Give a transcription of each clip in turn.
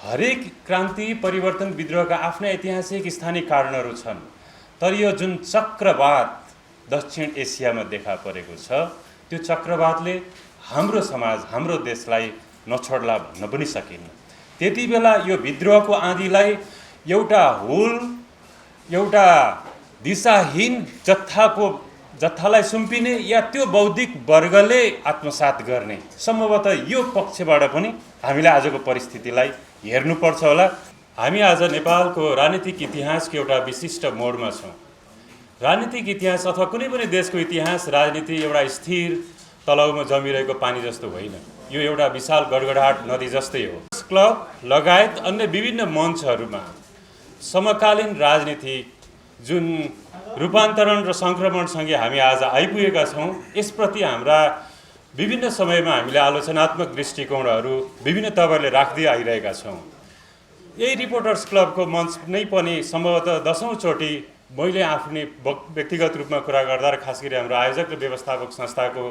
हरेक क्रान्ति परिवर्तन विद्रोहका आफ्ना ऐतिहासिक स्थानीय कारणहरू छन्, तर यो जुन चक्रवात दक्षिण एसियामा देखा परेको छ त्यो चक्रवातले हाम्रो समाज हाम्रो देशलाई नछोड्ला भन्न पनि सकिन्न। त्यति बेला यो विद्रोहको आँधीलाई एउटा हुल एउटा दिशाहीन जत्थालाई सुम्पिने या त्यो बौद्धिक वर्गले आत्मसात गर्ने सम्भवतः यो पक्षबाट पनि हामीले आजको परिस्थितिलाई हेर्नुपर्छ होला। हामी आज नेपालको राजनीतिक इतिहासको एउटा विशिष्ट मोडमा छौँ। राजनीतिक इतिहास अथवा कुनै पनि देशको इतिहास राजनीति एउटा स्थिर तलाउमा जमिरहेको पानी जस्तो होइन, यो एउटा विशाल गडगडाट नदी जस्तै हो। क्लब लगायत अन्य विभिन्न मञ्चहरूमा समकालीन राजनीति जुन रूपान्तरण र सङ्क्रमणसँगै हामी आज आइपुगेका छौँ, यसप्रति हाम्रा विभिन्न समयमा हामीले आलोचनात्मक दृष्टिकोणहरू विभिन्न तवरले राख्दै आइरहेका छौँ। यही रिपोर्टर्स क्लबको मञ्च नै पनि सम्भवतः 10औं चोटि मैले आफ्नै व्यक्तिगत रूपमा कुरा गर्दा र खास गरी हाम्रो आयोजक र व्यवस्थापक संस्थाको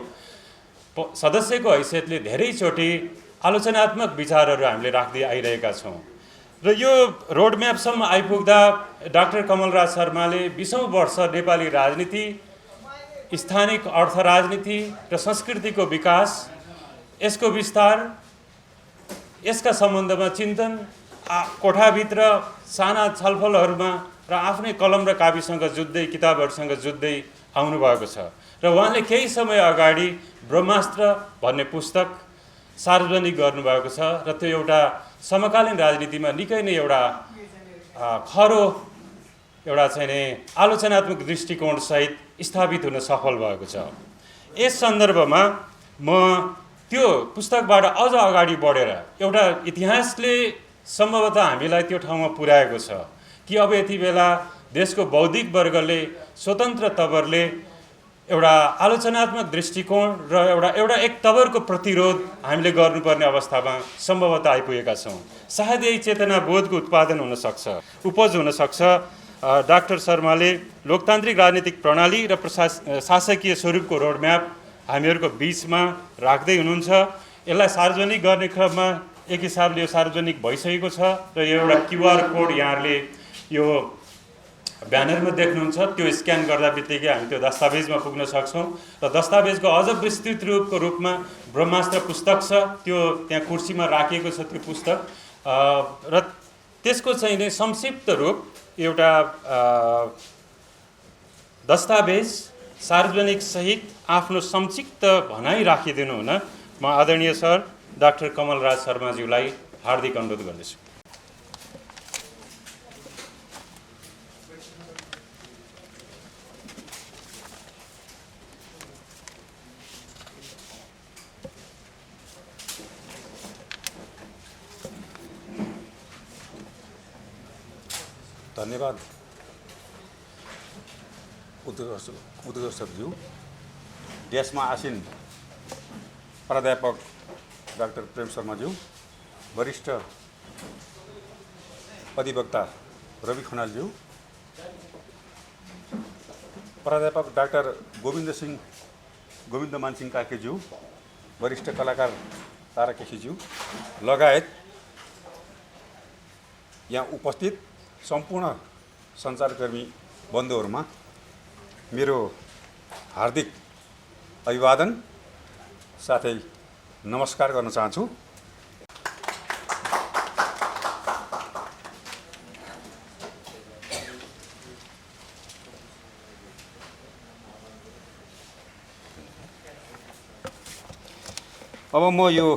सदस्यको हैसियतले धेरैचोटि आलोचनात्मक विचारहरू हामीले राख्दै आइरहेका छौँ। र यो रोडम्यापसम्म आइपुग्दा डाक्टर कमलराज शर्माले 20औं वर्ष नेपाली राजनीति, स्थानिक अर्थ राजनीति र संस्कृतिको विकास, यसको विस्तार, यसका सम्बन्धमा चिन्तन कोठाभित्र साना छलफलहरूमा र आफ्नै कलम र कापीसँग जुझ्दै किताबहरूसँग जुझ्दै आउनुभएको छ। र उहाँले केही समय अगाडि ब्रह्मास्त्र भन्ने पुस्तक सार्वजनिक गर्नुभएको छ र त्यो एउटा समकालीन राजनीतिमा निकै नै एउटा खरो एउटा चाहिँ आलोचनात्मक दृष्टिकोणसहित स्थापित हुन सफल भएको छ। यस सन्दर्भमा म त्यो पुस्तकबाट अझ अगाडि बढेर एउटा इतिहासले सम्भवतः हामीलाई त्यो ठाउँमा पुर्याएको छ कि अब यति बेला देशको बौद्धिक वर्गले स्वतन्त्र तवरले एउटा आलोचनात्मक दृष्टिकोण र एउटा एक तवरको प्रतिरोध हामीले गर्नुपर्ने अवस्थामा सम्भवतः आइपुगेका छौँ। सायद यही चेतनाबोधको उत्पादन हुनसक्छ, उपज हुनसक्छ। डाक्टर शर्माले लोकतान्त्रिक राजनीतिक प्रणाली र शासकीय स्वरूपको रोडम्याप हामीहरूको बिचमा राख्दै हुनुहुन्छ। यसलाई सार्वजनिक गर्ने क्रममा एक हिसाबले यो सार्वजनिक भइसकेको छ र यो एउटा क्युआर कोड यहाँहरूले यो ब्यानरमा देख्नुहुन्छ, त्यो स्क्यान गर्दा बित्तिकै हामी त्यो दस्तावेजमा पुग्न सक्छौँ। र दस्तावेजको अझ विस्तृत रूपमा ब्रह्मास्त्र पुस्तक छ, त्यो त्यहाँ कुर्सीमा राखिएको छ त्यो पुस्तक। र त्यसको चाहिँ नै संक्षिप्त रूप एउटा दस्तावेज सार्वजनिक सहित आफ्नो संक्षिप्त भनाइ राखिदिनु हुन म आदरणीय सर डाक्टर कमलराज शर्माज्यूलाई हार्दिक अनुरोध गर्दछु। धन्यवाद उद्घोषकज्यू। देशमा आसीन प्राध्यापक डाक्टर प्रेम शर्माज्यू, वरिष्ठ अधिवक्ता रवि खनालज्यू, प्राध्यापक डाक्टर गोविन्द मानसिंह कार्कीज्यू, वरिष्ठ कलाकार तारा केसीज्यू लगायत यहाँ उपस्थित सम्पूर्ण सञ्चारकर्मी बन्धुहरूमा मेरो हार्दिक अभिवादन साथै नमस्कार गर्न चाहन्छु। अब म यो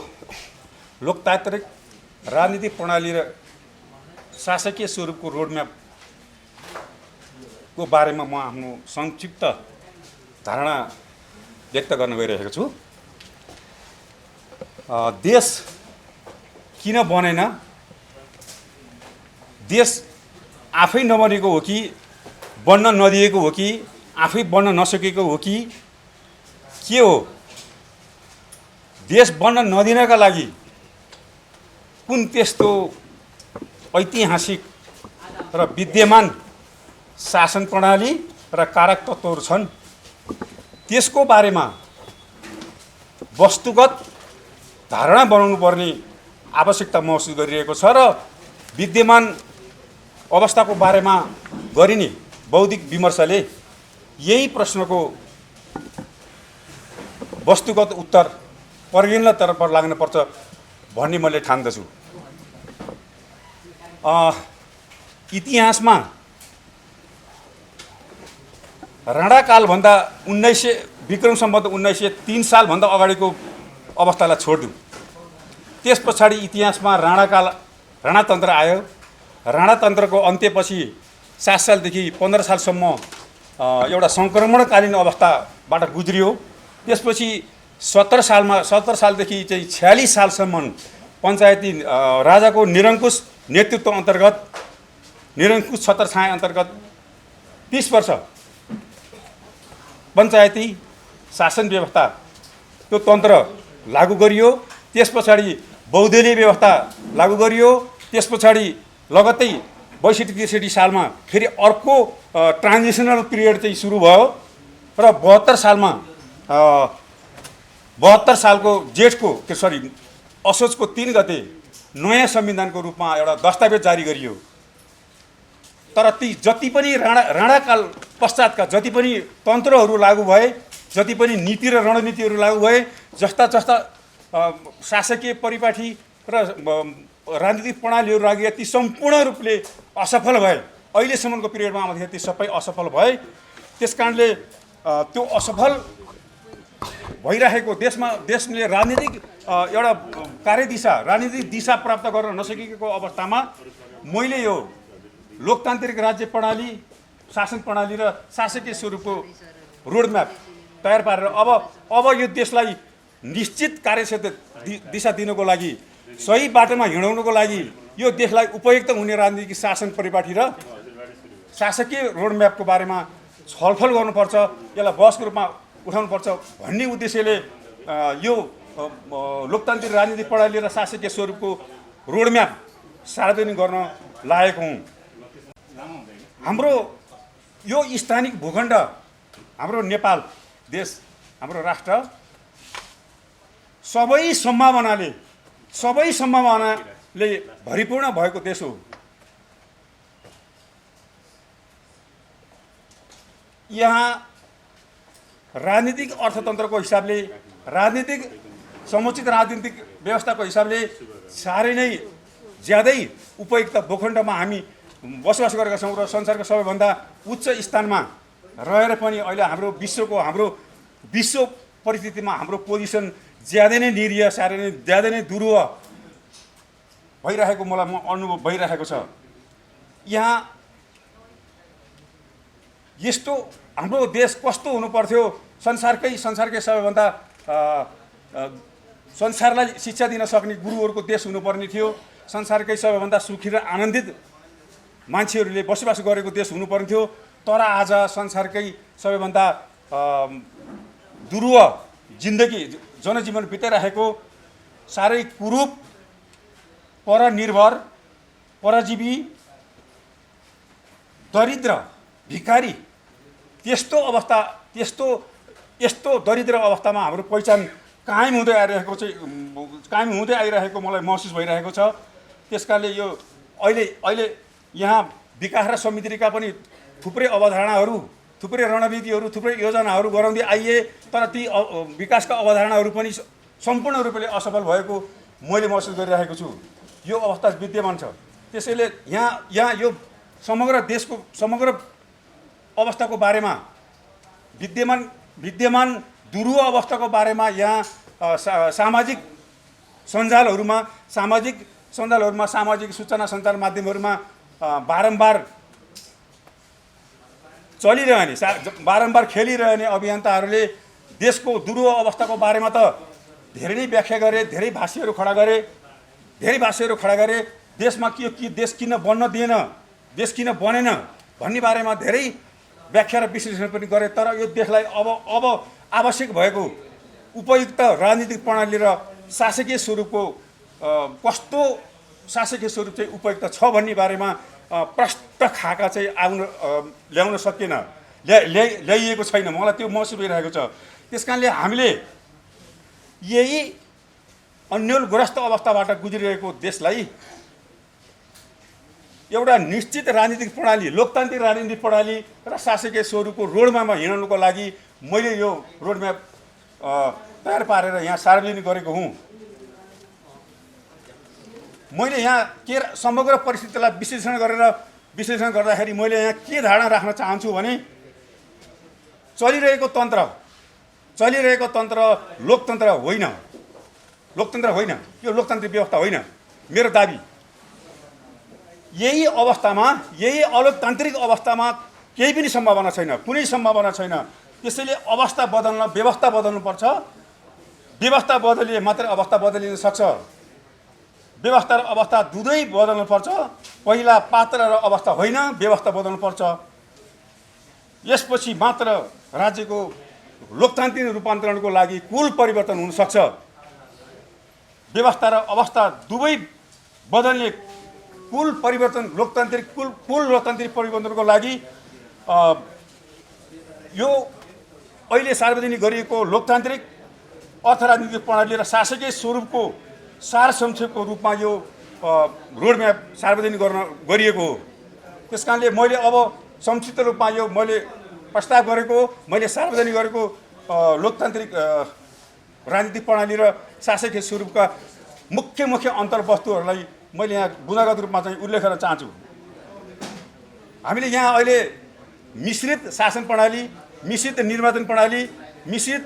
लोकतान्त्रिक राजनीतिक प्रणाली र शासकीय स्वरूपको रोडम्यापको बारेमा म आफ्नो संक्षिप्त धारणा व्यक्त गर्न गइरहेको छु। देश किन बनेन, देश आफै नबनेको हो कि बन्न नदिएको हो कि आफै बन्न नसकेको हो कि के हो, देश बन्न नदिनका लागि कुन त्यस्तो ऐतिहासिक र विद्यमान शासन प्रणाली र कारक तत्त्वहरू छन्, त्यसको बारेमा वस्तुगत धारणा बनाउनु पर्ने आवश्यकता महसुस गरिरहेको छ र विद्यमान अवस्थाको बारेमा गरिने बौद्धिक विमर्शले यही प्रश्नको वस्तुगत उत्तर प्रज्ञानतर्फ लाग्नुपर्छ भन्ने मैले ठान्दछु। इतिहासमा राणाकालभन्दा 1900 विक्रम सम्बन्ध 1903 सालभन्दा अगाडिको अवस्थालाई छोडिदिउँ। त्यस पछाडि इतिहासमा राणातन्त्र आयो। राणातन्त्रको अन्त्यपछि 7 सालदेखि 15 सालसम्म एउटा सङ्क्रमणकालीन अवस्थाबाट गुज्रियो। त्यसपछि 17 सालदेखि चाहिँ 46 सालसम्म पञ्चायती राजाको निरङ्कुश नेतृत्व अन्तर्गत निरङ्कुश छत्रछाया अन्तर्गत 30 वर्ष पञ्चायती शासन व्यवस्था त्यो तन्त्र लागू गरियो। त्यस पछाडि बहुदलीय व्यवस्था लागू गरियो। त्यस पछाडि लगत्तै 62-63 सालमा फेरि अर्को ट्रान्जिसनल पिरियड चाहिँ सुरु भयो र 72 सालको जेठको असोजको 3 गते नयाँ संविधानको रूपमा एउटा दस्तावेज जारी गरियो। तर ती जति पनि राणाकाल पश्चातका जति पनि तन्त्रहरू लागू भए, जति पनि नीति र रणनीतिहरू लागू भए, जस्ता शासकीय परिपाटी र राजनीतिक प्रणालीहरू लागि ती सम्पूर्ण रूपले असफल भए। अहिलेसम्मको पिरियडमा आउँदाखेरि ती सबै असफल भए। त्यसकारणले त्यो असफल भइरहेको देशले राजनीतिक एउटा राजनीतिक दिशा प्राप्त गर्न नसकेको अवस्थामा मैले यो लोकतान्त्रिक राज्य प्रणाली, शासन प्रणाली र शासकीय स्वरूपको रोडम्याप तयार पारेर अब यो देशलाई निश्चित कार्यक्षेत्र दिशा दिनको लागि, सही बाटोमा हिँडाउनको लागि यो देशलाई उपयुक्त हुने राजनीतिक शासन परिपाटी र शासकीय रोडम्यापको बारेमा छलफल गर्नुपर्छ, यसलाई बहसको रूपमा उठाउनुपर्छ भन्ने उद्देश्यले यो लोकतान्त्रिक राजनीतिक प्रणाली र शासकीय स्वरूपको रोडम्याप सार्वजनिक गर्न लागेको हुँ। हाम्रो यो स्थानिक भूखण्ड, हाम्रो नेपाल देश, हाम्रो राष्ट्र सबै सम्भावनाले भरिपूर्ण भएको देश हो। यहाँ राजनीतिक अर्थतन्त्रको हिसाबले, समुचित राजनीतिक व्यवस्थाको हिसाबले साह्रै नै ज्यादै उपयुक्त भूखण्डमा हामी बसोबास गरेका छौँ र संसारको सबैभन्दा उच्च स्थानमा रहेर पनि अहिले हाम्रो विश्व परिस्थितिमा हाम्रो पोजिसन ज्यादै नै निरीह, साह्रै नै ज्यादै नै दुरूह भइरहेको मलाई अनुभव भइरहेको छ। यहाँ यस्तो हाम्रो देश कस्तो हुनुपर्थ्यो, संसारकै सबैभन्दा संसारलाई शिक्षा दिन सक्ने गुरुहरूको देश हुनुपर्ने थियो। संसारकै सबैभन्दा सुखी र आनन्दित मान्छेहरूले बसोबास गरेको देश हुनुपर्ने थियो। तर आज संसारकै सबैभन्दा दुरूह जनजीवन बिताइरहेको, साह्रै कुरूप, परनिर्भर, परजीवी, दरिद्र, भिखारी यस्तो दरिद्र अवस्थामा हाम्रो पहिचान कायम हुँदै आइरहेको मलाई महसुस भइरहेको छ। त्यसकारणले यो अहिले यहाँ विकास र समृद्धिका पनि थुप्रै अवधारणाहरू, थुप्रै रणनीतिहरू, थुप्रै योजनाहरू गराउँदै आइए, तर ती विकासका अवधारणाहरू पनि सम्पूर्ण रूपले असफल भएको मैले महसुस गरिरहेको छु। यो अवस्था विद्यमान छ। त्यसैले यहाँ यो समग्र देशको समग्र अवस्थाको बारेमा, विद्यमान दुरूह अवस्थाको बारेमा यहाँ सामाजिक सञ्जालहरूमा, सामाजिक सूचना सञ्चार माध्यमहरूमा बारम्बार बारम्बार खेलिरहने अभियन्ताहरूले देशको दुरूह अवस्थाको बारेमा त धेरै नै व्याख्या गरे, धेरै भाष्यहरू खडा गरे, देशमा देश किन बन्न दिएन, देश किन बनेन भन्ने बारेमा धेरै व्याख्या र विश्लेषण पनि गरे। तर यो देशलाई अब आवश्यक भएको उपयुक्त राजनीतिक प्रणाली र शासकीय स्वरूपको कस्तो शासकीय स्वरूप चाहिँ उपयुक्त छ भन्ने बारेमा प्रष्ट खाका चाहिँ ल्याउन सकिएन, ल्याइएको छैन। मलाई त्यो महसुस भइरहेको छ। त्यसकारणले हामीले यही अन्यलग्रस्त अवस्थाबाट गुज्रिरहेको देशलाई एउटा निश्चित राजनीतिक प्रणाली, लोकतान्त्रिक राजनीतिक प्रणाली र शासकीय स्वरूपको रोडम्यापमा हिँड्नुको लागि मैले यो रोडम्याप तयार पारेर यहाँ सार्वजनिक गरेको हुँ। मैले यहाँ के समग्र परिस्थितिलाई विश्लेषण गर्दाखेरि मैले यहाँ के धारणा राख्न चाहन्छु भने चलिरहेको तन्त्र लोकतन्त्र होइन, यो लोकतान्त्रिक व्यवस्था होइन मेरो दाबी। यही अलोकतान्त्रिक अवस्थामा केही पनि सम्भावना छैन, कुनै सम्भावना छैन। त्यसैले अवस्था बदल्न, व्यवस्था बदल्नुपर्छ। व्यवस्था बदलिए मात्र अवस्था बदलिन सक्छ। व्यवस्था र अवस्था दुवै बदल्नुपर्छ। पहिला पात्र र अवस्था होइन, व्यवस्था बदल्नुपर्छ। यसपछि मात्र राज्यको लोकतान्त्रिक रूपान्तरणको लागि कुल परिवर्तन हुन सक्छ। व्यवस्था र अवस्था दुवै बदल्ने कुल लोकतान्त्रिक परिवर्तनको लागि यो अहिले सार्वजनिक गरिएको लोकतान्त्रिक अर्थ राजनीतिक प्रणाली र शासकीय स्वरूपको सार संक्षेपको रूपमा यो रोडम्याप सार्वजनिक गरिएको हो। त्यसकारणले मैले अब संक्षिप्त रूपमा यो मैले प्रस्ताव गरेको, मैले सार्वजनिक गरेको लोकतान्त्रिक राजनीतिक प्रणाली र शासकीय स्वरूपका मुख्य अन्तर्वस्तुहरूलाई मैले यहाँ गुणागत रूपमा चाहिँ उल्लेख गर्न चाहन्छु। हामीले यहाँ अहिले मिश्रित शासन प्रणाली, मिश्रित निर्वाचन प्रणाली, मिश्रित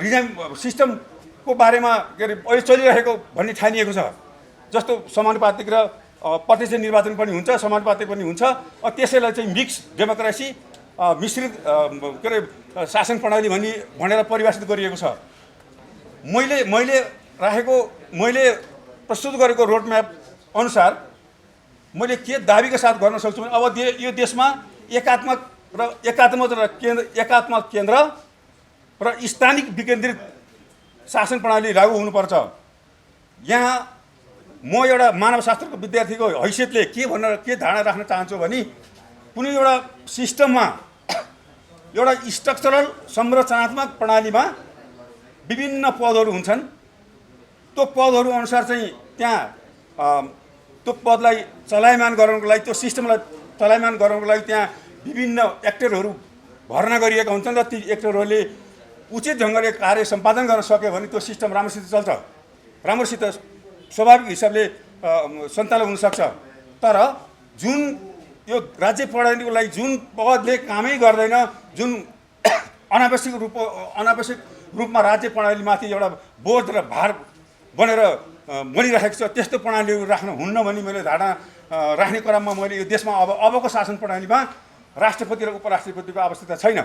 रिजाइम सिस्टमको बारेमा के अरे अहिले चलिरहेको भन्ने ठानिएको छ। जस्तो समानुपातिक र प्रत्यक्ष निर्वाचन पनि हुन्छ, समानुपातिक पनि हुन्छ। त्यसैलाई चाहिँ मिक्स डेमोक्रेसी, मिश्रित के अरे शासन प्रणाली भनेर परिभाषित गरिएको छ। मैले प्रस्तुत गरेको रोडम्याप अनुसार मैले के दाबीका साथ गर्न सक्छु भने अब यो देशमा एकात्मक केन्द्र र स्थानिक विकेन्द्रित शासन प्रणाली लागू हुनुपर्छ। यहाँ म एउटा मानवशास्त्रको विद्यार्थीको हैसियतले के धारणा राख्न चाहन्छु भने कुनै एउटा सिस्टममा एउटा स्ट्रक्चरल संरचनात्मक प्रणालीमा विभिन्न पदहरू हुन्छन्। त्यो पदहरू अनुसार चाहिँ त्यहाँ त्यो पदलाई चलायमान गर्नको लागि, त्यो सिस्टमलाई चलायमान गर्नको लागि त्यहाँ विभिन्न एक्टरहरू भर्ना गरिएका हुन्छन् र ती एक्टरहरूले उचित ढङ्गले कार्य सम्पादन गर्न सक्यो भने त्यो सिस्टम राम्रोसित चल्छ, राम्रोसित स्वाभाविक हिसाबले सञ्चालन हुनसक्छ। तर जुन यो राज्य प्रणालीको लागि जुन पदले कामै गर्दैन, जुन अनावश्यक रूपमा राज्य प्रणालीमाथि एउटा बोझ र भार बनेर बनिरहेको छ, त्यस्तो प्रणालीहरू राख्न हुन्न भन्ने मैले धारणा राख्ने क्रममा मैले यो देशमा अबको शासन प्रणालीमा राष्ट्रपति र उपराष्ट्रपतिको आवश्यकता छैन।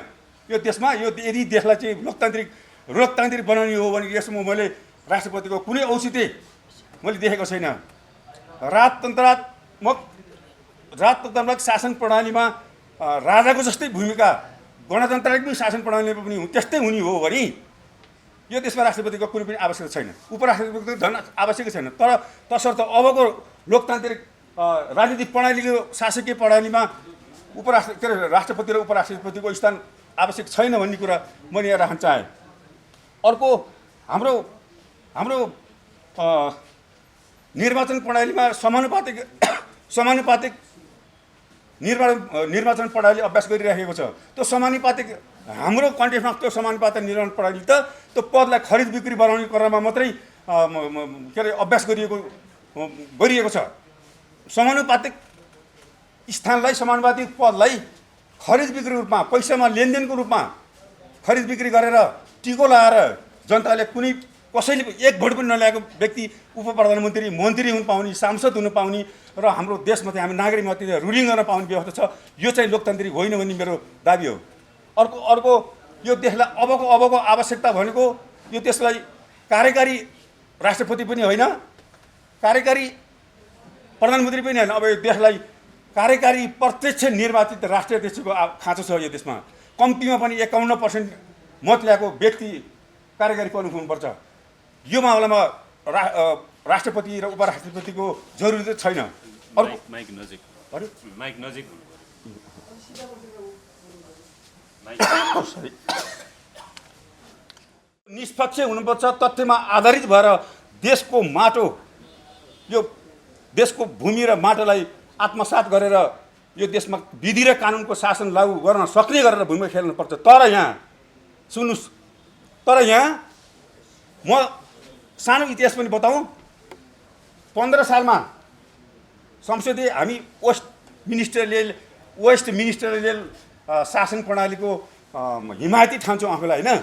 यो देशमा यदि देशलाई चाहिँ लोकतान्त्रिक बनाउने हो भने यसमा मैले राष्ट्रपतिको कुनै औचित्य मैले देखेको छैन। राजतन्त्रात्मक शासन प्रणालीमा राजाको जस्तै भूमिका गणतन्त्रात्मक शासन प्रणालीमा पनि त्यस्तै हुने हो भने यो देशमा राष्ट्रपतिको कुनै पनि आवश्यकता छैन, उपराष्ट्रपतिको झन् आवश्यकै छैन। तर तसर्थ अबको लोकतान्त्रिक राजनीतिक प्रणालीको शासकीय प्रणालीमा राष्ट्रपति र उपराष्ट्रपतिको स्थान आवश्यक छैन भन्ने कुरा मैले यहाँ राख्न चाहेँ। अर्को हाम्रो निर्वाचन प्रणालीमा समानुपातिक निर्वाचन प्रणाली अभ्यास गरिराखेको छ। त्यो समानुपातिक हाम्रो कन्टेक्स्टमा त्यो समानुपातिक निर्वाचन प्रणाली त त्यो पदलाई खरिद बिक्री बनाउने क्रममा मात्रै के अरे अभ्यास गरिएको छ। समानुपातिक स्थानलाई, समानुपातिक पदलाई खरिद बिक्री रूपमा, पैसामा लेनदेनको रूपमा खरिद बिक्री गरेर टिको लाएर जनताले कसैले एक भोट पनि नल्याएको व्यक्ति उप प्रधानमन्त्री, मन्त्री हुन पाउने, सांसद हुन पाउने र हाम्रो देशमा चाहिँ हामी नागरिकमा रुलिङ गर्न पाउने व्यवस्था छ। यो चाहिँ लोकतान्त्रिक होइन भन्ने मेरो दाबी हो। अर्को यो देशलाई अबको आवश्यकता भनेको यो देशलाई कार्यकारी राष्ट्रपति पनि होइन, कार्यकारी प्रधानमन्त्री पनि होइन। अब यो देशलाई कार्यकारी प्रत्यक्ष निर्वाचित राष्ट्रिय अध्यक्षको खाँचो छ। यो देशमा कम्तीमा पनि 51% मत ल्याएको व्यक्ति कार्यकारी प्रमुख हुनुपर्छ। यो मामलामा राष्ट्रपति र उपराष्ट्रपतिको जरुरी छैन। निष्पक्ष हुनुपर्छ, तथ्यमा आधारित भएर देशको माटो, यो देशको भूमि र माटोलाई आत्मसात गरेर यो देशमा विधि र कानुनको शासन लागू गर्न सक्ने गरेर भूमिका खेल्नुपर्छ। तर यहाँ सुन्नुहोस्, तर यहाँ म सानो इतिहास पनि बताउँ। 15 सालमा संसदीय हामी वेस्ट मिनिस्टरियल शासन प्रणालीको हिमायती ठान्छौँ आफूलाई, होइन?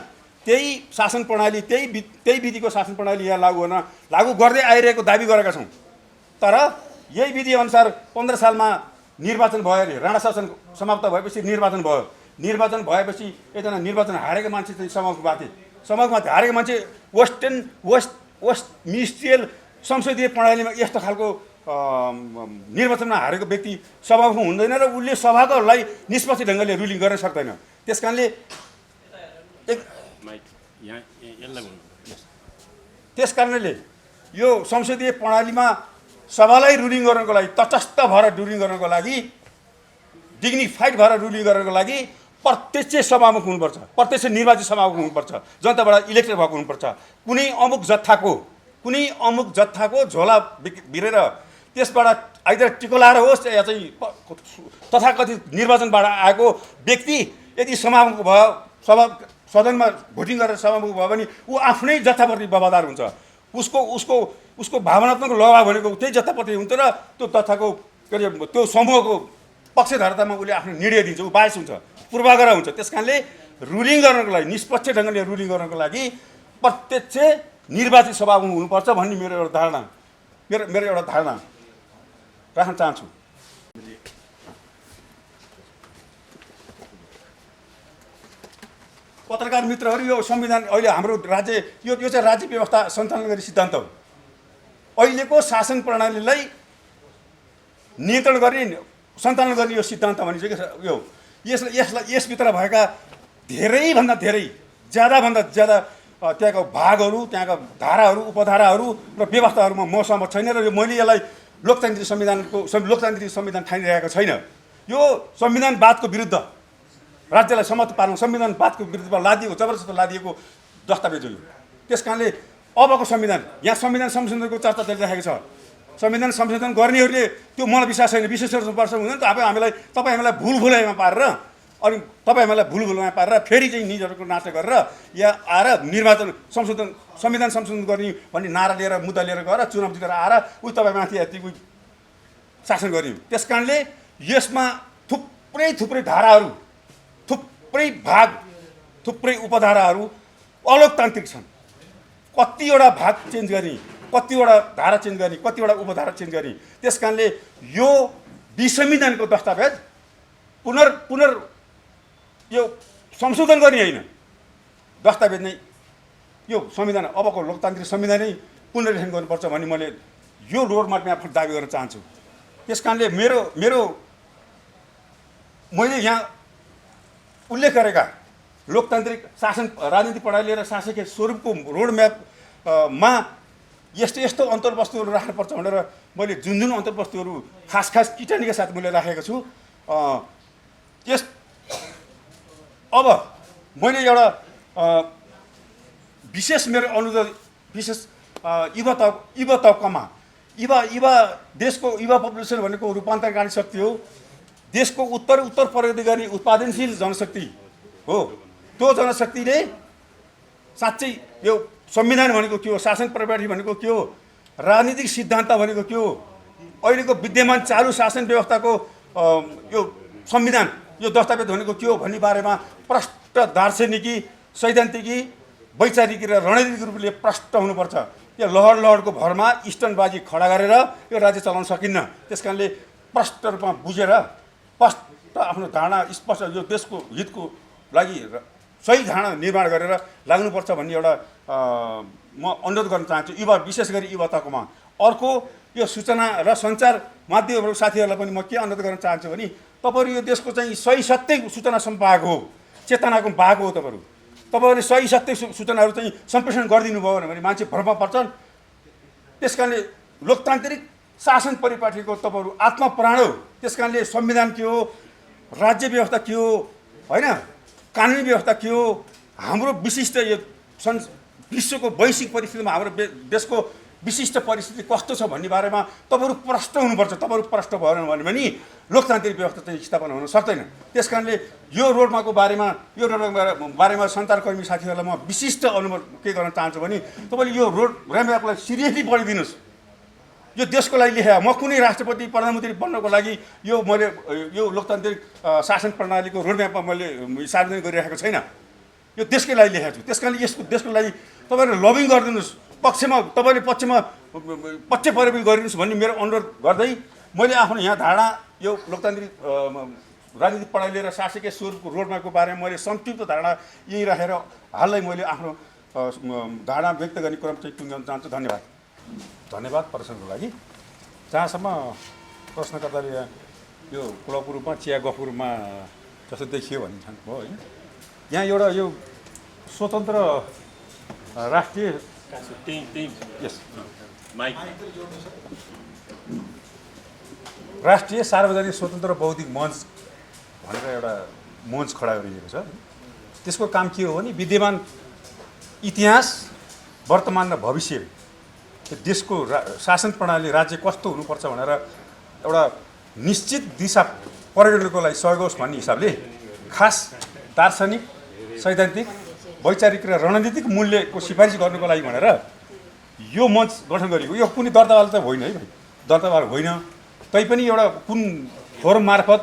त्यही शासन प्रणाली, त्यही विधिको शासन प्रणाली यहाँ लागू गर्दै आइरहेको दाबी गरेका छौँ। तर यही विधिअनुसार 15 सालमा निर्वाचन भयो अरे, राणा शासन समाप्त भएपछि निर्वाचन भयो। निर्वाचन भएपछि एकजना निर्वाचन हारेको मान्छे चाहिँ सभामुखमा थिए। सभामुखमा हारेको मान्छे वेस्ट मिनिस्ट्रियल संसदीय प्रणालीमा यस्तो खालको निर्वाचनमा हारेको व्यक्ति सभामुख हुँदैन र उसले सभाकोलाई निष्पक्ष ढङ्गले रुलिङ गर्न सक्दैन। त्यस कारणले त्यस कारणले यो संसदीय प्रणालीमा सभालाई रुलिङ गर्नको लागि, तटस्थ भएर रुलिङ गर्नको लागि, डिग्निफाइड भएर रुलिङ गर्नको लागि प्रत्यक्ष सभामुख हुनुपर्छ, प्रत्यक्ष निर्वाचित सभामुख हुनुपर्छ, जनताबाट इलेक्टेड भएको हुनुपर्छ। कुनै अमुक जत्थाको झोला भिरेर त्यसबाट आइदर टिको लाएर होस् या चाहिँ तथाकथित निर्वाचनबाट आएको व्यक्ति यदि सभामुख भयो, सदनमा भोटिङ गरेर सभामुख भयो भने ऊ आफ्नै जत्थाप्रति वफादार हुन्छ। उसको भावनात्मक लगाव भनेको त्यही जत्थाप्रति हुन्छ र त्यो तथाको के अरे त्यो समूहको पक्षधरतामा उसले आफ्नो निर्णय दिन्छ, ऊ बायस हुन्छ, पूर्वाग्रह हुन्छ। त्यस कारणले रुलिङ गर्नको लागि, निष्पक्ष ढङ्गले रुलिङ गर्नको लागि प्रत्यक्ष निर्वाचित सभामुख हुनुपर्छ भन्ने मेरो एउटा धारणा राख्न चाहन्छु। पत्रकार मित्रहरू, यो संविधान अहिले हाम्रो राज्य यो चाहिँ राज्य व्यवस्था सञ्चालन गर्ने सिद्धान्त हो। अहिलेको शासन प्रणालीलाई नियन्त्रण गर्ने, सञ्चालन गर्ने यो सिद्धान्त भनिन्छ कि यो यसभित्र भएका धेरैभन्दा धेरै, ज्यादाभन्दा ज्यादा त्यहाँको भागहरू, त्यहाँका धाराहरू, उपधाराहरू र व्यवस्थाहरूमा म सहमत छैन र मैले यसलाई लोकतान्त्रिक संविधान ठानिरहेको छैन। यो संविधानवादको विरुद्ध, राज्यलाई समर्थ पार्न संविधानवादको विरुद्धमा जबरजस्त लादिएको दस्तावेज हो। त्यस कारणले अबको संविधान, यहाँ संविधान संशोधनको चर्चा चलिरहेको छ। संविधान संशोधन गर्नेहरूले त्यो मलाई विश्वास छैन, विशेष गर्नुपर्छ हुँदैन। तपाईँ हामीलाई भुलभुलैमा पारेर, अनि भुलभुलमा पारेर फेरि चाहिँ निजहरूको नाटक गरेर यहाँ आएर संविधान संशोधन गर्ने भन्ने नारा लिएर, मुद्दा लिएर गएर चुनाव जितेर आएर तपाईँमाथि यति शासन गर्ने। त्यस कारणले यसमा थुप्रै धाराहरू, थुप्रै भाग, थुप्रै उपधाराहरू अलोकतान्त्रिक छन्। कतिवटा भाग चेन्ज गर्ने, कतिवटा धारा चेन्ज गर्ने, कतिवटा उपधारा चेन्ज गर्ने। त्यस कारणले यो विसंविधानको दस्तावेज पुनर यो संशोधन गर्ने होइन, दस्तावेज नै यो संविधान, अबको लोकतान्त्रिक संविधान नै पुनर्लेखन गर्नुपर्छ भन्ने मैले यो रोडमार्कमा आफू दाबी गर्न चाहन्छु। त्यस कारणले मैले यहाँ उल्लेख गरेका लोकतान्त्रिक शासन, राजनीतिक प्रणाली र शासकीय स्वरूपको रोडम्यापमा यस्तो अन्तर्वस्तुहरू राख्नुपर्छ भनेर मैले जुन अन्तर्वस्तुहरू खास टिप्पणीका साथ मैले राखेको छु। अब मैले एउटा विशेष मेरो अनुरोध, विशेष युवा तबकामा, युवा देशको युवा पपुलेसन भनेको रूपान्तरकारी शक्ति हो। देशको उत्तर प्रगति गर्ने उत्पादनशील जनशक्ति हो। त्यो जनशक्तिले साँच्चै यो संविधान भनेको के हो, शासन प्रणाली भनेको के हो, राजनीतिक सिद्धान्त भनेको के हो, अहिलेको विद्यमान चालु शासन व्यवस्थाको यो संविधान, यो दस्तावेज भनेको के हो भन्ने बारेमा प्रष्ट दार्शनिकी, सैद्धान्तिकी, वैचारिक र रणनीतिक रूपले प्रष्ट हुनुपर्छ। यो लहरको भरमा स्टनबाजी खडा गरेर यो राज्य चलाउन सकिन्न। त्यस कारणले प्रष्ट रूपमा बुझेर स्पष्ट आफ्नो धारणा, स्पष्ट यो देशको हितको लागि सही धारणा निर्माण गरेर लाग्नुपर्छ भन्ने एउटा म अनुरोध गर्न चाहन्छु, विशेष गरी युवा तबकामा। अर्को, यो सूचना र सञ्चार माध्यमहरू साथीहरूलाई पनि म के अनुरोध गर्न चाहन्छु भने तपाईँहरू यो देशको चाहिँ सही सत्य सूचना सम्पादक हो, चेतनाको भाग हो। तपाईँहरूले सही सत्य सूचनाहरू चाहिँ सम्प्रेषण गरिदिनु भयो भने मान्छे भ्रममा पर्छन्। त्यस कारणले लोकतान्त्रिक शासन परिपाटीको तपाईँहरू आत्मप्राण हो। त्यस कारणले संविधान के हो, राज्य व्यवस्था के हो, होइन, कानुनी व्यवस्था के हो, हाम्रो विशिष्ट यो विश्वको वैश्विक परिस्थितिमा हाम्रो देशको विशिष्ट परिस्थिति कस्तो छ भन्ने बारेमा तपाईँहरू प्रष्ट हुनुपर्छ। तपाईँहरू प्रष्ट भएन भने लोकतान्त्रिक व्यवस्था चाहिँ स्थापना हुन सक्दैन। त्यस कारणले यो रोडमाको बारेमा सञ्चारकर्मी साथीहरूलाई म विशिष्ट अनुभव के गर्न चाहन्छु भने तपाईँले यो रोड ऱ्याम्पलाई सिरियसली पढिदिनुहोस्। यो देशको लागि लेखेँ म कुनै राष्ट्रपति प्रधानमन्त्री बन्नको लागि यो मैले यो लोकतान्त्रिक शासन प्रणालीको रोडम्यापमा मैले सार्वजनिक गरिरहेको छैन। यो देशकै लागि लेखेको छु। त्यस कारणले यसको देशको लागि तपाईँहरूले लबिङ गरिदिनुहोस्। तपाईँले पक्षमा पक्ष परिवर्तन गरिदिनुहोस् भन्ने मेरो अनुरोध गर्दै मैले आफ्नो यहाँ धारणा यो लोकतान्त्रिक राजनीतिक पढाइ लिएर शासकीय स्वरूपको रोडम्यापको बारेमा मैले संक्षिप्त धारणा यही राखेर हालै मैले आफ्नो धारणा व्यक्त गर्ने क्रम चाहिँ टुङ्ग्याउन चाहन्छु। धन्यवाद प्रश्नको लागि। जहाँसम्म प्रश्नकर्ताले यो क्लबको रूपमा चिया गफको रूपमा जस्तो देखियो भन्ने भयो होइन। यहाँ एउटा यो स्वतन्त्र राष्ट्रिय राष्ट्रिय सार्वजनिक स्वतन्त्र बौद्धिक मञ्च भनेर एउटा मञ्च खडा गरिएको छ। त्यसको काम के हो भने विद्यमान इतिहास, वर्तमान र भविष्य देशको शासन प्रणाली राज्य कस्तो हुनुपर्छ भनेर एउटा निश्चित दिशा परिवर्तनको लागि सहयोग होस् भन्ने हिसाबले खास दार्शनिक, सैद्धान्तिक, वैचारिक र रणनीतिक मूल्यको सिफारिस गर्नुको लागि भनेर यो मञ्च गठन गरिएको। यो कुनै दर्तावाला त होइन है भाइ, दर्तावाला होइन। तैपनि एउटा कुन फोरम मार्फत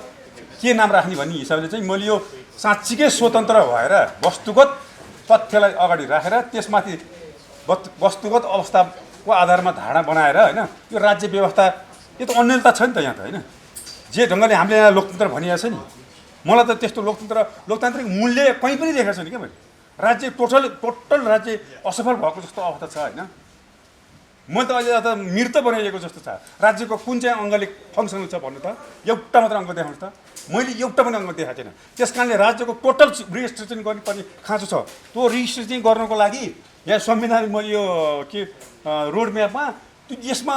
के नाम राख्ने भन्ने हिसाबले चाहिँ मैले यो साँच्चीकै स्वतन्त्र भएर वस्तुगत तथ्यलाई अगाडि राखेर त्यसमाथि वस्तुगत अवस्थाको आधारमा धारणा बनाएर होइन यो राज्य व्यवस्था यो त अन्यलता छ नि त यहाँ त होइन। जे ढङ्गले हामीले यहाँ लोकतन्त्र भनिएको छ नि, मलाई त त्यस्तो लोकतान्त्रिक मूल्य कहीँ पनि देखेको छैन क्या मैले। राज्य टोटल राज्य असफल भएको जस्तो अवस्था छ होइन। म त अहिले त मृत बनाइएको जस्तो छ। राज्यको कुन चाहिँ अङ्गले फङ्सनल छ भन्नु त, एउटा मात्र अङ्ग देखाउनुहोस् त। मैले एउटा पनि अङ्ग देखाएको छैन। त्यस कारणले राज्यको टोटल रिजिस्ट्रेसन गर्नुपर्ने खाँचो छ। त्यो रिजिस्ट्रेसन गर्नको लागि यहाँ संविधान मैले यो के रोड म्यापमा यसमा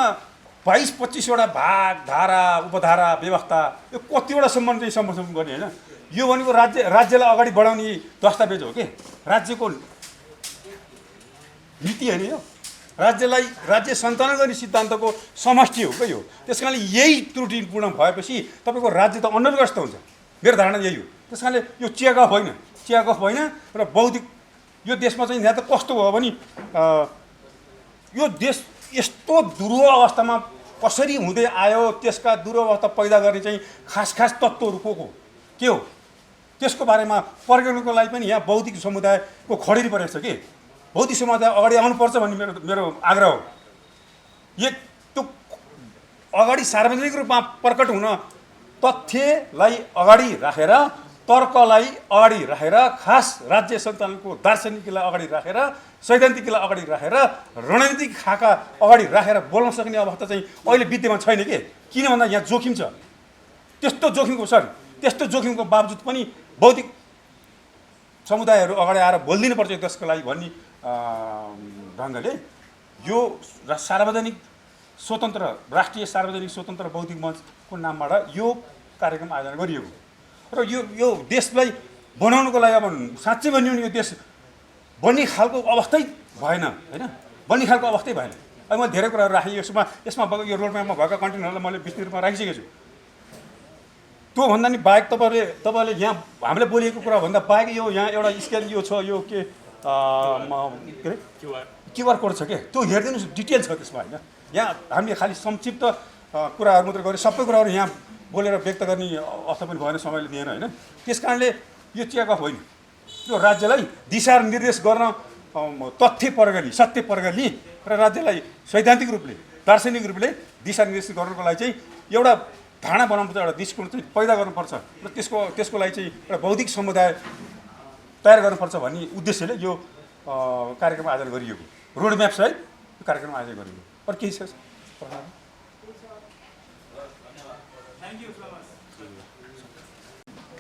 22-25वटा भाग, धारा, उपधारा, व्यवस्था यो कतिवटा सम्बन्ध चाहिँ सम्बोधन गर्ने होइन। यो भनेको राज्यलाई अगाडि बढाउने दस्तावेज हो कि राज्यको नीति होइन। यो राज्य सञ्चालन गर्ने सिद्धान्तको समष्टि हो क्या यो। त्यस कारणले यही त्रुटिपूर्ण भएपछि तपाईँको राज्य त अन्यलग्रस्त हुन्छ। मेरो धारणा यही हो। त्यस कारणले यो चियागफ होइन र बौद्धिक यो देशमा चाहिँ यहाँ त कस्तो भयो भने यो देश यस्तो दुर्व अवस्थामा कसरी हुँदै आयो, त्यसका दुर्व अवस्था पैदा गर्ने चाहिँ खास तत्त्वहरू के हो त्यसको बारेमा पर्यटनको लागि पनि यहाँ बौद्धिक समुदायको खडेरी परेको छ कि बौद्धिक समुदाय अगाडि आउनुपर्छ भन्ने मेरो आग्रह हो। त्यो अगाडि सार्वजनिक रूपमा प्रकट हुन तथ्यलाई अगाडि राखेर, तर्कलाई अगाडि राखेर, खास राज्य सञ्चालनको दार्शनिकलाई अगाडि राखेर, सैद्धान्तिकलाई अगाडि राखेर, रणनीतिक खाका अगाडि राखेर बोल्न सक्ने अवस्था चाहिँ अहिले विद्यमान छैन कि। किन भन्दा यहाँ जोखिम छ। त्यस्तो जोखिमको बावजुद पनि बौद्धिक समुदायहरू अगाडि आएर बोलिदिनुपर्छ त्यसको लागि भन्ने ढङ्गले यो राष्ट्रिय सार्वजनिक स्वतन्त्र बौद्धिक मञ्चको नामबाट यो कार्यक्रम आयोजना गरिएको र यो देशलाई बनाउनुको लागि अब साँच्चै भन्यो भने यो देश बन्ने खालको अवस्थै भएन होइन। बन्ने खालको अवस्थै भएन। अहिले मैले धेरै कुराहरू राखेँ यसमा यो रोडम्यापमा भएका कन्टेन्टहरूलाई मैले विस्तृत रूपमा राखिसकेको छु। त्योभन्दा नि बाहेक तपाईँले यहाँ हामीले बोलेको कुरा भन्दा बाहेक यो यहाँ एउटा स्क्यान यो छ, यो के अरे क्युआर कोड छ क्या, त्यो हेरिदिनुहोस्। डिटेल छ त्यसमा होइन। यहाँ हामीले खालि संक्षिप्त कुराहरू मात्रै गरेँ, सबै कुराहरू यहाँ बोलेर व्यक्त गर्ने अवस्था पनि भएन, समयले दिएन होइन। त्यस कारणले यो चियागफ होइन। यो राज्यलाई दिशानिर्देश गर्न सत्य प्रगति र राज्यलाई सैद्धान्तिक रूपले, दार्शनिक रूपले दिशानिर्देश गर्नको लागि चाहिँ एउटा धारणा बनाउनुपर्छ, एउटा दृष्टिकोण चाहिँ पैदा गर्नुपर्छ र त्यसको लागि चाहिँ एउटा बौद्धिक समुदाय तयार गर्नुपर्छ भन्ने उद्देश्यले यो कार्यक्रम आयोजना गरिएको, रोडम्याप सहित यो कार्यक्रम आयोजना गरिएको। अरू केही छ?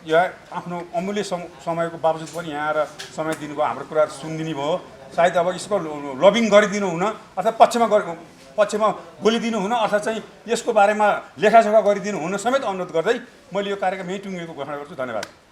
यहाँ आफ्नो अमूल्य समयको बावजुद पनि यहाँ आएर समय दिनुभयो, हाम्रो कुराहरू सुनिदिनु भयो। सायद अब यसको लबिङ गरिदिनु हुन अथवा पक्षमा बोलिदिनु हुन अथवा चाहिँ यसको बारेमा लेखाजोखा गरिदिनु हुन समेत अनुरोध गर्दै मैले यो कार्यक्रम यहीँ टुङ्गिएको घोषणा गर्छु। धन्यवाद।